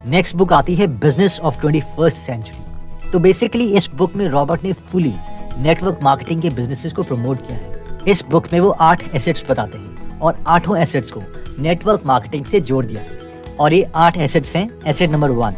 Next book आती है business of 21st century. तो बेसिकली इस बुक में रॉबर्ट ने फुली नेटवर्क मार्केटिंग के बिजनेसेस को प्रमोट किया है। इस बुक में वो 8 एसेट्स बताते हैं और 8 एसेट्स को नेटवर्क मार्केटिंग से जोड़ दिया और ये 8 एसेट्स हैं। Asset number 1,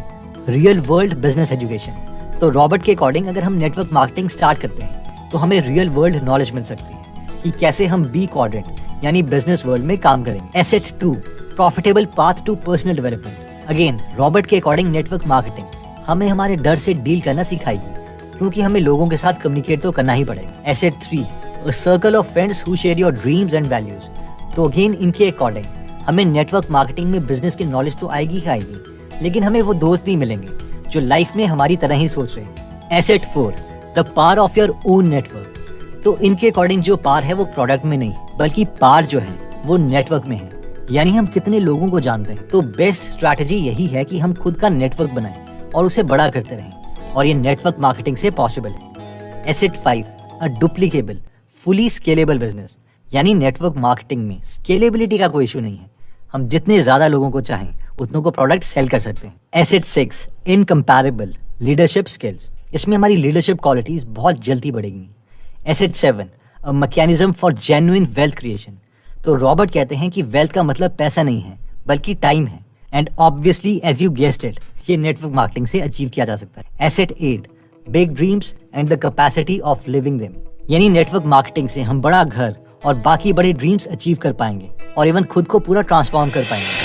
real world business education. तो रॉबर्ट के अकॉर्डिंग अगर हम नेटवर्क मार्केटिंग स्टार्ट करते हैं तो हमें रियल वर्ल्ड नॉलेज मिल सकती है कि कैसे हम बी क्वाड्रेंट यानी बिजनेस वर्ल्ड में काम करेंगे। Asset 2, profitable path to personal development. Again Robert के अकॉर्डिंग नेटवर्क मार्केटिंग हमें हमारे डर से डील करना सिखाएगी, क्योंकि हमें लोगों के साथ कम्युनिकेट तो करना ही पड़ेगा। Asset 3, a circle of friends who share your dreams and values. तो अगेन इनके अकॉर्डिंग हमें नेटवर्क मार्केटिंग में बिजनेस की नॉलेज तो आएगी ही आएगी, लेकिन हमें वो दोस्त नहीं मिलेंगे जो लाइफ में हमारी तरह ही सोच रहे हैं। Asset 4, the power of your own network. तो इनके अकॉर्डिंग जो पावर है वो प्रोडक्ट में नहीं बल्कि पावर जो है वो नेटवर्क में है, यानी हम कितने लोगों को जानते हैं। तो बेस्ट स्ट्रैटेजी यही है कि हम खुद का नेटवर्क बनाएं और उसे बड़ा करते रहें, और ये नेटवर्क मार्केटिंग से पॉसिबल है। एसेट 5, अ डुप्लीकेबल फुली स्केलेबल बिजनेस। यानी नेटवर्क मार्केटिंग में स्केलेबिलिटी का कोई इशू नहीं है, हम जितने ज्यादा लोगों को चाहें उतनों को प्रोडक्ट सेल कर सकते हैं। Asset 6, incomparable leadership skills. इसमें हमारी लीडरशिप क्वालिटीज बहुत जल्दी बढ़ेंगी। Asset 7, a mechanism for genuine wealth creation. तो रॉबर्ट कहते हैं कि वेल्थ का मतलब पैसा नहीं है बल्कि टाइम है, and obviously as you guessed it ये नेटवर्क मार्केटिंग से अचीव किया जा सकता है। Asset 8, big dreams and the capacity of living them. यानी नेटवर्क मार्केटिंग से हम बड़ा घर और बाकी बड़े ड्रीम्स अचीव कर पाएंगे और इवन खुद को पूरा ट्रांसफॉर्म कर पाएंगे।